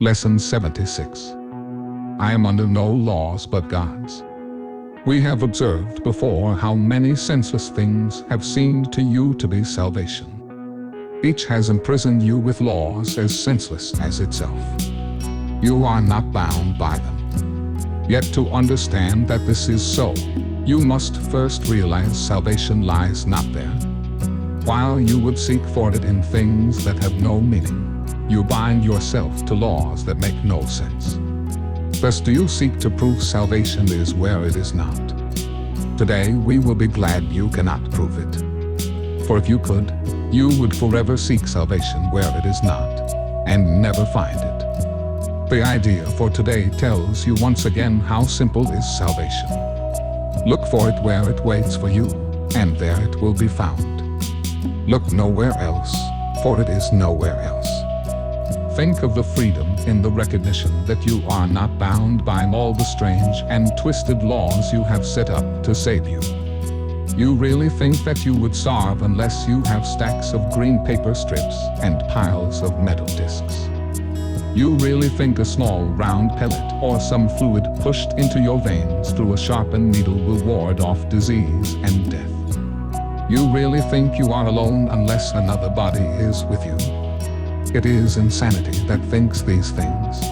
Lesson 76. I am under no laws but God's. We have observed before how many senseless things have seemed to you to be salvation. Each has imprisoned you with laws as senseless as itself. You are not bound by them. Yet to understand that this is so, you must first realize salvation lies not there. While you would seek for it in things that have no meaning, you bind yourself to laws that make no sense. Thus do you seek to prove salvation is where it is not. Today we will be glad you cannot prove it. For if you could, you would forever seek salvation where it is not, and never find it. The idea for today tells you once again how simple is salvation. Look for it where it waits for you, and there it will be found. Look nowhere else, for it is nowhere else. Think of the freedom in the recognition that you are not bound by all the strange and twisted laws you have set up to save you. You really think that you would starve unless you have stacks of green paper strips and piles of metal discs. You really think a small round pellet or some fluid pushed into your veins through a sharpened needle will ward off disease and death. You really think you are alone unless another body is with you. It is insanity that thinks these things.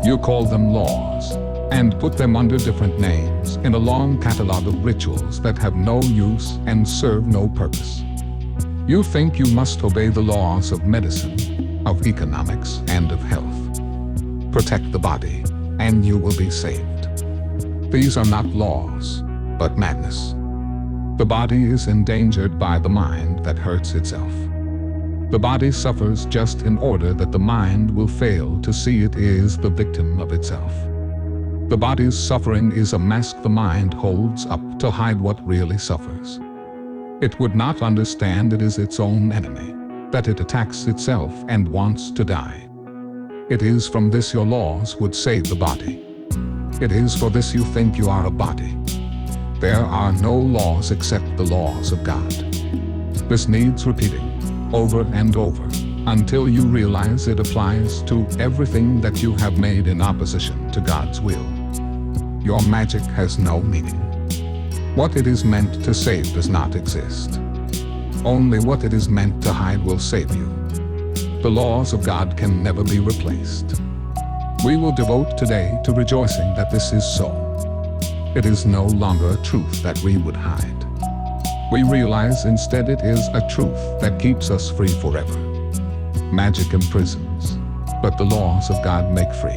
You call them laws, and put them under different names in a long catalog of rituals that have no use and serve no purpose. You think you must obey the laws of medicine, of economics, and of health. Protect the body, and you will be saved. These are not laws, but madness. The body is endangered by the mind that hurts itself. The body suffers just in order that the mind will fail to see it is the victim of itself. The body's suffering is a mask the mind holds up to hide what really suffers. It would not understand it is its own enemy, that it attacks itself and wants to die. It is from this your laws would save the body. It is for this you think you are a body. There are no laws except the laws of God. This needs repeating over and over, until you realize it applies to everything that you have made in opposition to God's will. Your magic has no meaning. What it is meant to save does not exist. Only what it is meant to hide will save you. The laws of God can never be replaced. We will devote today to rejoicing that this is so. It is no longer a truth that we would hide. We realize instead it is a truth that keeps us free forever. Magic imprisons, but the laws of God make free.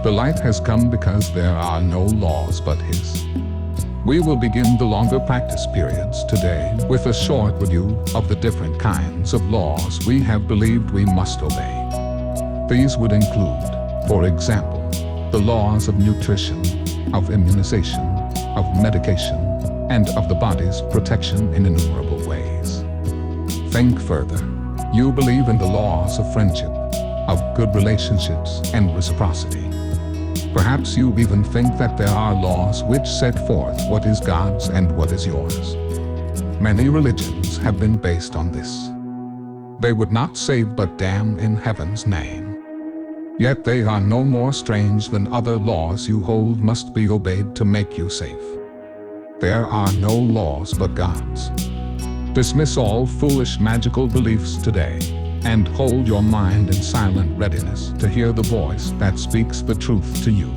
The light has come because there are no laws but His. We will begin the longer practice periods today with a short review of the different kinds of laws we have believed we must obey. These would include, for example, the laws of nutrition, of immunization, of medication, and of the body's protection in innumerable ways. Think further. You believe in the laws of friendship, of good relationships, and reciprocity. Perhaps you even think that there are laws which set forth what is God's and what is yours. Many religions have been based on this. They would not save but damn in heaven's name. Yet they are no more strange than other laws you hold must be obeyed to make you safe. There are no laws but God's. Dismiss all foolish magical beliefs today, and hold your mind in silent readiness to hear the voice that speaks the truth to you.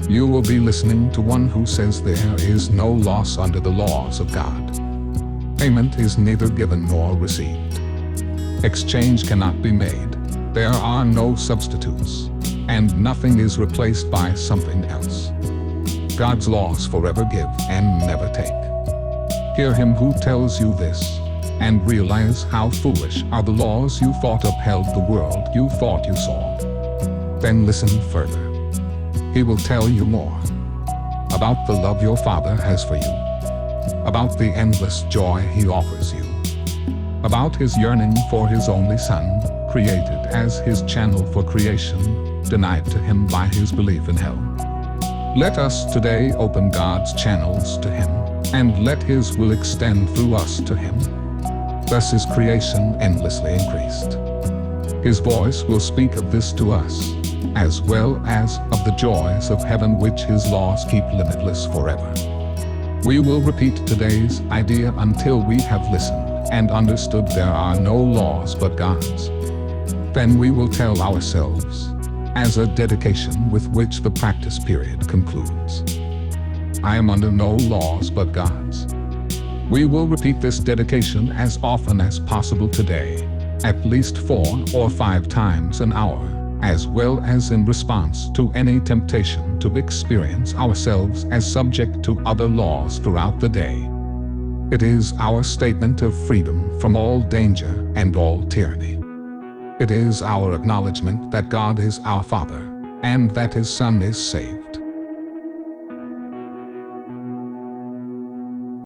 You will be listening to one who says there is no loss under the laws of God. Payment is neither given nor received. Exchange cannot be made. There are no substitutes, and nothing is replaced by something else. God's laws forever give and never take. Hear him who tells you this, and realize how foolish are the laws you thought upheld the world you thought you saw. Then listen further. He will tell you more about the love your Father has for you, about the endless joy He offers you, about His yearning for His only Son, created as His channel for creation, denied to Him by His belief in hell. Let us today open God's channels to Him, and let His will extend through us to Him. Thus is creation endlessly increased. His voice will speak of this to us, as well as of the joys of heaven which His laws keep limitless forever. We will repeat today's idea until we have listened and understood there are no laws but God's. Then we will tell ourselves, as a dedication with which the practice period concludes, I am under no laws but God's. We will repeat this dedication as often as possible today, at least 4 or 5 times an hour, as well as in response to any temptation to experience ourselves as subject to other laws throughout the day. It is our statement of freedom from all danger and all tyranny. It is our acknowledgement that God is our Father, and that His Son is saved.